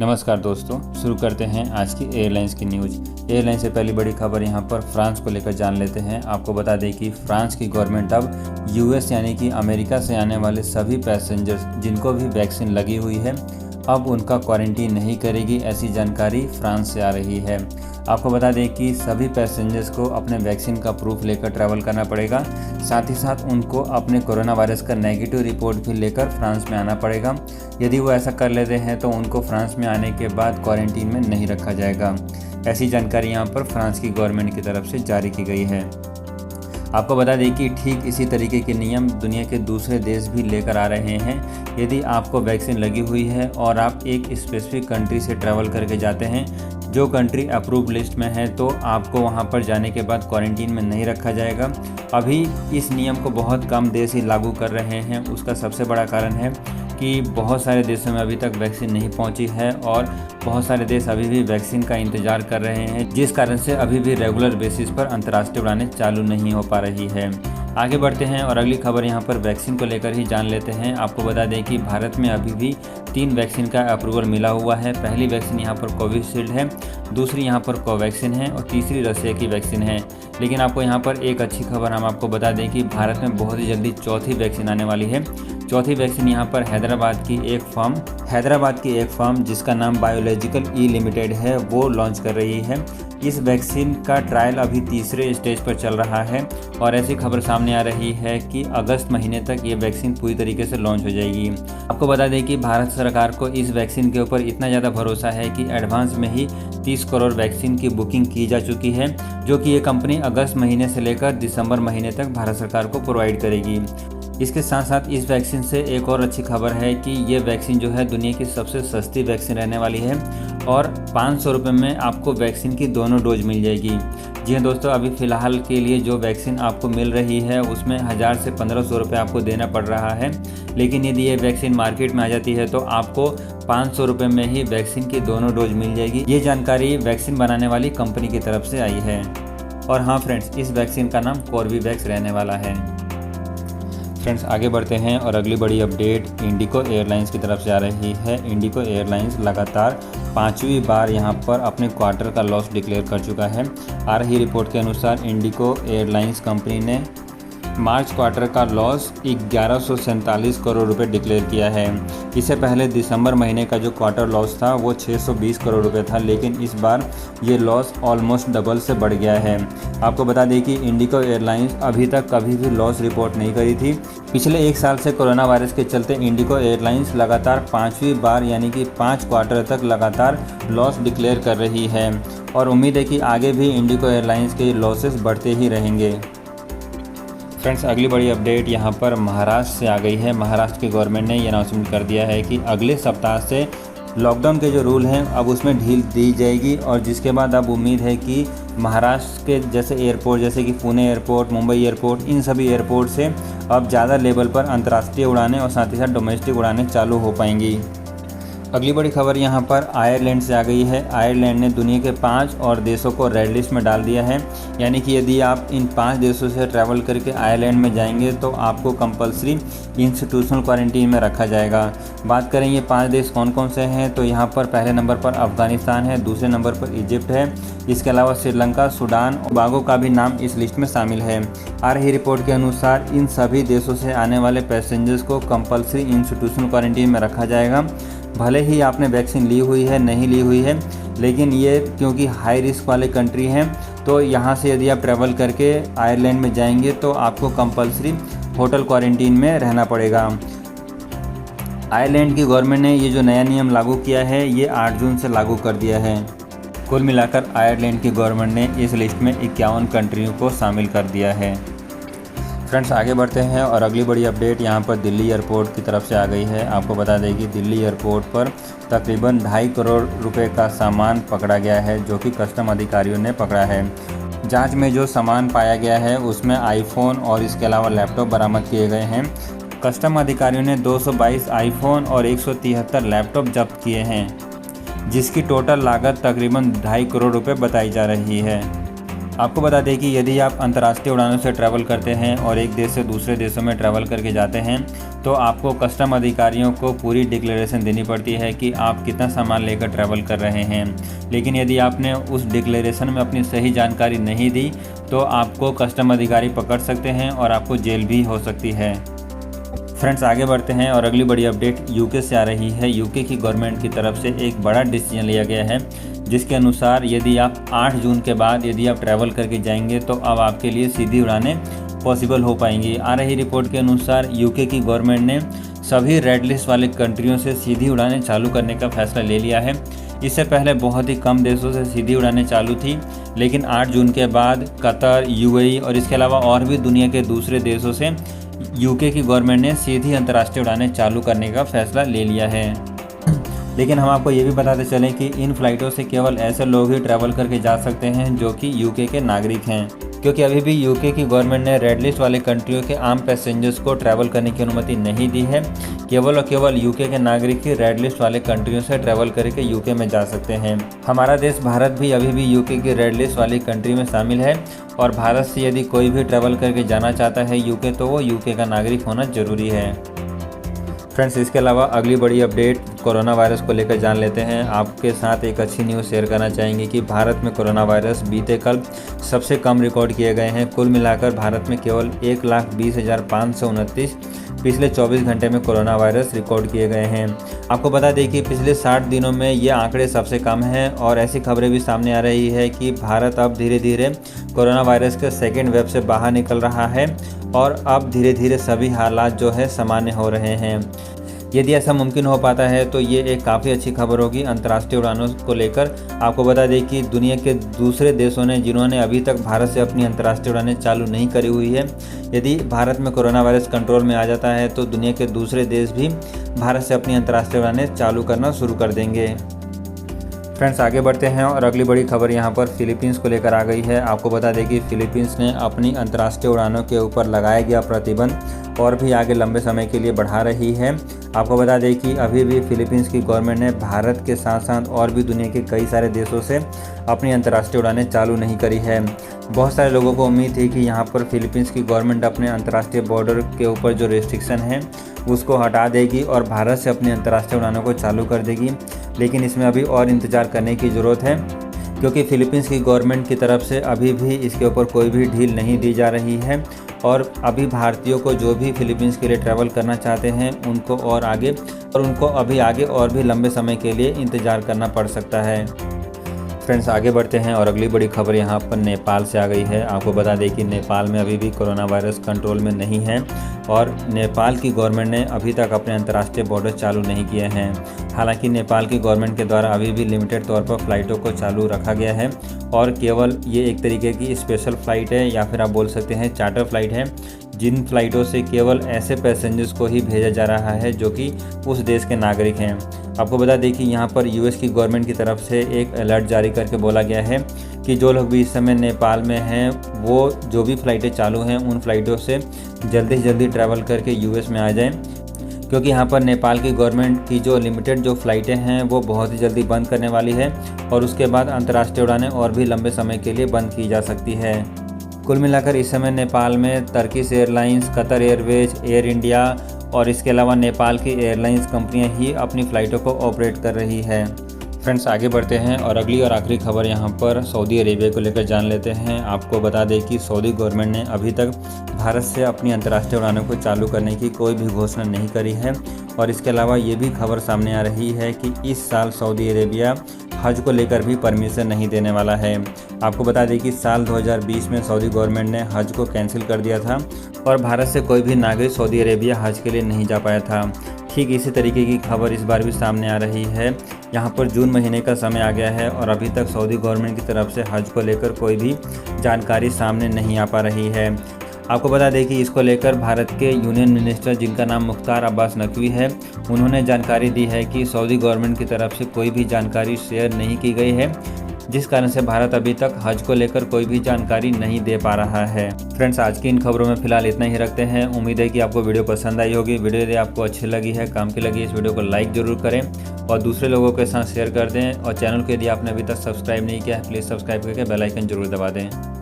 नमस्कार दोस्तों, शुरू करते हैं आज की एयरलाइंस की न्यूज़। एयरलाइन से पहली बड़ी खबर यहाँ पर फ्रांस को लेकर जान लेते हैं। आपको बता दें कि फ्रांस की गवर्नमेंट अब यूएस यानी कि अमेरिका से आने वाले सभी पैसेंजर्स जिनको भी वैक्सीन लगी हुई है अब उनका क्वारंटीन नहीं करेगी, ऐसी जानकारी फ्रांस से आ रही है। आपको बता दें कि सभी पैसेंजर्स को अपने वैक्सीन का प्रूफ लेकर ट्रैवल करना पड़ेगा। साथ ही साथ उनको अपने कोरोना वायरस का नेगेटिव रिपोर्ट भी लेकर फ्रांस में आना पड़ेगा। यदि वो ऐसा कर लेते हैं तो उनको फ्रांस में आने के बाद क्वारंटीन में नहीं रखा जाएगा। ऐसी जानकारी यहाँ पर फ्रांस की गवर्नमेंट की तरफ से जारी की गई है। आपको बता दें कि ठीक इसी तरीके के नियम दुनिया के दूसरे देश भी लेकर आ रहे हैं। यदि आपको वैक्सीन लगी हुई है और आप एक स्पेसिफिक कंट्री से ट्रैवल करके जाते हैं, जो कंट्री अप्रूव लिस्ट में है, तो आपको वहां पर जाने के बाद क्वारंटीन में नहीं रखा जाएगा। अभी इस नियम को बहुत कम देश ही लागू कर रहे हैं। उसका सबसे बड़ा कारण है कि बहुत सारे देशों में अभी तक वैक्सीन नहीं पहुंची है और बहुत सारे देश अभी भी वैक्सीन का इंतजार कर रहे हैं, जिस कारण से अभी भी रेगुलर बेसिस पर अंतर्राष्ट्रीय उड़ानें चालू नहीं हो पा रही है। आगे बढ़ते हैं और अगली खबर यहाँ पर वैक्सीन को लेकर ही जान लेते हैं। आपको बता दें कि भारत में अभी भी 3 वैक्सीन का अप्रूवल मिला हुआ है। पहली वैक्सीन यहाँ पर कोविशील्ड है, दूसरी यहाँ पर कोवैक्सीन है और तीसरी रसिया की वैक्सीन है। लेकिन आपको यहाँ पर एक अच्छी खबर हम आपको बता दें कि भारत में बहुत ही जल्दी चौथी वैक्सीन आने वाली है। चौथी वैक्सीन यहाँ पर हैदराबाद की एक फर्म जिसका नाम बायोलॉजिकल ई लिमिटेड है, वो लॉन्च कर रही है। इस वैक्सीन का ट्रायल अभी तीसरे स्टेज पर चल रहा है और ऐसी खबर सामने आ रही है कि अगस्त महीने तक ये वैक्सीन पूरी तरीके से लॉन्च हो जाएगी। आपको बता दें कि भारत सरकार को इस वैक्सीन के ऊपर इतना ज़्यादा भरोसा है कि एडवांस में ही 30 करोड़ वैक्सीन की बुकिंग की जा चुकी है, जो कि ये कंपनी अगस्त महीने से लेकर दिसंबर महीने तक भारत सरकार को प्रोवाइड करेगी। इसके साथ साथ इस वैक्सीन से एक और अच्छी खबर है कि ये वैक्सीन जो है दुनिया की सबसे सस्ती वैक्सीन रहने वाली है और 500 रुपये में आपको वैक्सीन की दोनों डोज मिल जाएगी। जी हाँ दोस्तों, अभी फ़िलहाल के लिए जो वैक्सीन आपको मिल रही है उसमें 1000 से 1500 रुपये आपको देना पड़ रहा है। लेकिन यदि ये वैक्सीन मार्केट में आ जाती है तो आपको 500 रुपये में ही वैक्सीन की दोनों डोज मिल जाएगी। ये जानकारी वैक्सीन बनाने वाली कंपनी की तरफ से आई है। और हाँ फ्रेंड्स, इस वैक्सीन का नाम कोर्बेवैक्स रहने वाला है। फ्रेंड्स, आगे बढ़ते हैं और अगली बड़ी अपडेट इंडिगो एयरलाइंस की तरफ से आ रही है। इंडिगो एयरलाइंस लगातार 5वीं बार यहां पर अपने क्वार्टर का लॉस डिक्लेयर कर चुका है। आ रही रिपोर्ट के अनुसार इंडिगो एयरलाइंस कंपनी ने मार्च क्वार्टर का लॉस 1147 करोड़ रुपए डिक्लेयर किया है। इससे पहले दिसंबर महीने का जो क्वार्टर लॉस था वो 620 करोड़ रुपए था, लेकिन इस बार ये लॉस ऑलमोस्ट डबल से बढ़ गया है। आपको बता दें कि इंडिगो एयरलाइंस अभी तक कभी भी लॉस रिपोर्ट नहीं करी थी। पिछले 1 साल से कोरोना वायरस के चलते इंडिगो एयरलाइंस लगातार 5वीं बार यानी कि 5 क्वार्टर तक लगातार लॉस डिक्लेयर कर रही है और उम्मीद है कि आगे भी इंडिगो एयरलाइंस के लॉसेस बढ़ते ही रहेंगे। फ्रेंड्स, अगली बड़ी अपडेट यहाँ पर महाराष्ट्र से आ गई है। महाराष्ट्र की गवर्नमेंट ने ये अनाउंसमेंट कर दिया है कि अगले सप्ताह से लॉकडाउन के जो रूल हैं अब उसमें ढील दी जाएगी और जिसके बाद अब उम्मीद है कि महाराष्ट्र के जैसे एयरपोर्ट जैसे कि पुणे एयरपोर्ट, मुंबई एयरपोर्ट, इन सभी एयरपोर्ट से अब ज़्यादा लेवल पर अंतर्राष्ट्रीय उड़ानें और साथ ही साथ डोमेस्टिक उड़ानें चालू हो पाएंगी। अगली बड़ी खबर यहाँ पर आयरलैंड से आ गई है। आयरलैंड ने दुनिया के 5 और देशों को रेड लिस्ट में डाल दिया है, यानी कि यदि आप इन 5 देशों से ट्रैवल करके आयरलैंड में जाएंगे तो आपको कंपलसरी इंस्टीट्यूशनल क्वारंटीन में रखा जाएगा। बात करें ये 5 देश कौन कौन से हैं, तो यहाँ पर पहले नंबर पर अफगानिस्तान है, दूसरे नंबर पर इजिप्ट है, इसके अलावा श्रीलंका, सूडान और टोबागो का भी नाम इस लिस्ट में शामिल है। आ रही रिपोर्ट के अनुसार इन सभी देशों से आने वाले पैसेंजर्स को कंपलसरी इंस्टीट्यूशनल क्वारंटीन में रखा जाएगा। भले ही आपने वैक्सीन ली हुई है नहीं ली हुई है, लेकिन ये क्योंकि हाई रिस्क वाले कंट्री हैं तो यहाँ से यदि आप ट्रैवल करके आयरलैंड में जाएंगे तो आपको कंपलसरी होटल क्वारंटीन में रहना पड़ेगा। आयरलैंड की गवर्नमेंट ने ये जो नया नियम लागू किया है ये 8 जून से लागू कर दिया है। कुल मिलाकर आयरलैंड की गवर्नमेंट ने इस लिस्ट में 51 कंट्रियों को शामिल कर दिया है। फ्रेंड्स, आगे बढ़ते हैं और अगली बड़ी अपडेट यहाँ पर दिल्ली एयरपोर्ट की तरफ से आ गई है। आपको बता दें कि दिल्ली एयरपोर्ट पर तकरीबन 2.5 करोड़ रुपए का सामान पकड़ा गया है, जो कि कस्टम अधिकारियों ने पकड़ा है। जांच में जो सामान पाया गया है उसमें आईफोन और इसके अलावा लैपटॉप बरामद किए गए हैं। कस्टम अधिकारियों ने 222 आईफोन और 173 लैपटॉप जब्त किए हैं, जिसकी टोटल लागत तकरीबन 2.5 करोड़ रुपये बताई जा रही है। आपको बता दें कि यदि आप अंतर्राष्ट्रीय उड़ानों से ट्रैवल करते हैं और एक देश से दूसरे देशों में ट्रैवल करके जाते हैं तो आपको कस्टम अधिकारियों को पूरी डिक्लेरेशन देनी पड़ती है कि आप कितना सामान लेकर ट्रैवल कर रहे हैं। लेकिन यदि आपने उस डिक्लेरेशन में अपनी सही जानकारी नहीं दी तो आपको कस्टम अधिकारी पकड़ सकते हैं और आपको जेल भी हो सकती है। फ्रेंड्स, आगे बढ़ते हैं और अगली बड़ी अपडेट यूके से आ रही है। यूके की गवर्नमेंट की तरफ से एक बड़ा डिसीजन लिया गया है जिसके अनुसार यदि आप 8 जून के बाद यदि आप ट्रैवल करके जाएंगे तो अब आपके लिए सीधी उड़ानें पॉसिबल हो पाएंगी। आ रही रिपोर्ट के अनुसार यूके की गवर्नमेंट ने सभी रेड लिस्ट वाले कंट्रियों से सीधी उड़ानें चालू करने का फैसला ले लिया है। इससे पहले बहुत ही कम देशों से सीधी उड़ानें चालू थी, लेकिन 8 जून के बाद कतर, यूएई और इसके अलावा और भी दुनिया के दूसरे देशों से यूके की गवर्नमेंट ने सीधी अंतर्राष्ट्रीय उड़ानें चालू करने का फैसला ले लिया है। लेकिन हम आपको ये भी बताते चलें कि इन फ्लाइटों से केवल ऐसे लोग ही ट्रैवल करके जा सकते हैं जो कि यूके के नागरिक हैं, क्योंकि अभी भी यूके की गवर्नमेंट ने रेड लिस्ट वाले कंट्रियों के आम पैसेंजर्स को ट्रैवल करने की अनुमति नहीं दी है। केवल और केवल यूके के नागरिक ही रेड लिस्ट वाले कंट्रियों से ट्रैवल करके यूके में जा सकते हैं। हमारा देश भारत भी अभी भी यूके की रेड लिस्ट वाली कंट्री में शामिल है और भारत से यदि कोई भी ट्रैवल करके जाना चाहता है यूके तो वो यूके का नागरिक होना जरूरी है। फ्रेंड्स, इसके अलावा अगली बड़ी अपडेट कोरोना वायरस को लेकर जान लेते हैं। आपके साथ एक अच्छी न्यूज़ शेयर करना चाहेंगे कि भारत में कोरोना वायरस बीते कल सबसे कम रिकॉर्ड किए गए हैं। कुल मिलाकर भारत में केवल 1,20,529 पिछले 24 घंटे में कोरोना वायरस रिकॉर्ड किए गए हैं। आपको बता दें कि पिछले 60 दिनों में ये आंकड़े सबसे कम हैं और ऐसी खबरें भी सामने आ रही है कि भारत अब धीरे धीरे कोरोना वायरस के सेकेंड वेव से बाहर निकल रहा है और अब धीरे धीरे सभी हालात जो है सामान्य हो रहे हैं। यदि ऐसा मुमकिन हो पाता है तो ये एक काफ़ी अच्छी खबर होगी अंतर्राष्ट्रीय उड़ानों को लेकर। आपको बता दें कि दुनिया के दूसरे देशों ने जिन्होंने अभी तक भारत से अपनी अंतर्राष्ट्रीय उड़ानें चालू नहीं करी हुई है, यदि भारत में कोरोना वायरस कंट्रोल में आ जाता है तो दुनिया के दूसरे देश भी भारत से अपनी अंतर्राष्ट्रीय उड़ानें चालू करना शुरू कर देंगे। फ्रेंड्स, आगे बढ़ते हैं और अगली बड़ी खबर यहाँ पर फिलीपींस को लेकर आ गई है। आपको बता दें कि फिलीपींस ने अपनी अंतर्राष्ट्रीय उड़ानों के ऊपर लगाया गया प्रतिबंध और भी आगे लंबे समय के लिए बढ़ा रही है। आपको बता दें कि अभी भी फिलीपींस की गवर्नमेंट ने भारत के साथ साथ और भी दुनिया के कई सारे देशों से अपनी अंतर्राष्ट्रीय उड़ानें चालू नहीं करी है। बहुत सारे लोगों को उम्मीद थी कि यहाँ पर फिलीपींस की गवर्नमेंट अपने अंतर्राष्ट्रीय बॉर्डर के ऊपर जो रेस्ट्रिक्शन है उसको हटा देगी और भारत से अपनी अंतर्राष्ट्रीय उड़ानों को चालू कर देगी, लेकिन इसमें अभी और इंतज़ार करने की ज़रूरत है क्योंकि फिलीपींस की गवर्नमेंट की तरफ से अभी भी इसके ऊपर कोई भी ढील नहीं दी जा रही है और अभी भारतीयों को जो भी फिलीपींस के लिए ट्रैवल करना चाहते हैं उनको अभी आगे और भी लंबे समय के लिए इंतज़ार करना पड़ सकता है। फ्रेंड्स, आगे बढ़ते हैं और अगली बड़ी खबर यहाँ पर नेपाल से आ गई है। आपको बता दें कि नेपाल में अभी भी कोरोना वायरस कंट्रोल में नहीं है और नेपाल की गवर्नमेंट ने अभी तक अपने अंतर्राष्ट्रीय बॉर्डर चालू नहीं किए हैं। हालांकि नेपाल की गवर्नमेंट के द्वारा अभी भी लिमिटेड तौर पर फ़्लाइटों को चालू रखा गया है और केवल ये एक तरीके की स्पेशल फ़्लाइट है या फिर आप बोल सकते हैं चार्टर फ़्लाइट है, जिन फ़्लाइटों से केवल ऐसे पैसेंजर्स को ही भेजा जा रहा है जो कि उस देश के नागरिक हैं। आपको बता दें कि यहाँ पर यूएस की गवर्नमेंट की तरफ से एक अलर्ट जारी करके बोला गया है कि जो लोग भी इस समय नेपाल में हैं वो जो भी फ़्लाइटें चालू हैं उन फ़्लाइटों से जल्दी से जल्दी ट्रैवल करके यूएस में आ जाएं, क्योंकि यहाँ पर नेपाल की गवर्नमेंट की जो लिमिटेड जो फ़्लाइटें हैं वो बहुत ही जल्दी बंद करने वाली है और उसके बाद अंतर्राष्ट्रीय उड़ानें और भी लंबे समय के लिए बंद की जा सकती है। कुल मिलाकर इस समय नेपाल में Turkish airlines, Qatar Airways, air India और इसके अलावा नेपाल की एयरलाइंस कंपनियां ही अपनी फ़्लाइटों को ऑपरेट कर रही है। फ्रेंड्स, आगे बढ़ते हैं और अगली और आखिरी खबर यहाँ पर सऊदी अरेबिया को लेकर जान लेते हैं। आपको बता दें कि सऊदी गवर्नमेंट ने अभी तक भारत से अपनी अंतर्राष्ट्रीय उड़ानों को चालू करने की कोई भी घोषणा नहीं करी है और इसके अलावा ये भी खबर सामने आ रही है कि इस साल सऊदी अरेबिया हज को लेकर भी परमिशन नहीं देने वाला है। आपको बता दें कि साल 2020 में सऊदी गवर्नमेंट ने हज को कैंसिल कर दिया था और भारत से कोई भी नागरिक सऊदी अरेबिया हज के लिए नहीं जा पाया था। ठीक इसी तरीके की खबर इस बार भी सामने आ रही है। यहाँ पर जून महीने का समय आ गया है और अभी तक सऊदी गवर्नमेंट की तरफ से हज को लेकर कोई भी जानकारी सामने नहीं आ पा रही है। आपको बता दें कि इसको लेकर भारत के यूनियन मिनिस्टर, जिनका नाम मुख्तार अब्बास नकवी है, उन्होंने जानकारी दी है कि सऊदी गवर्नमेंट की तरफ से कोई भी जानकारी शेयर नहीं की गई है, जिस कारण से भारत अभी तक हज को लेकर कोई भी जानकारी नहीं दे पा रहा है। फ्रेंड्स, आज की इन खबरों में फिलहाल इतना ही रखते हैं। उम्मीद है कि आपको वीडियो पसंद आई होगी। वीडियो यदि आपको अच्छी लगी है, काम की लगी, इस वीडियो को लाइक जरूर करें और दूसरे लोगों के साथ शेयर कर दें और चैनल को यदि आपने अभी तक सब्सक्राइब नहीं किया है प्लीज़ सब्सक्राइब करके बेल आइकन जरूर दबा दें।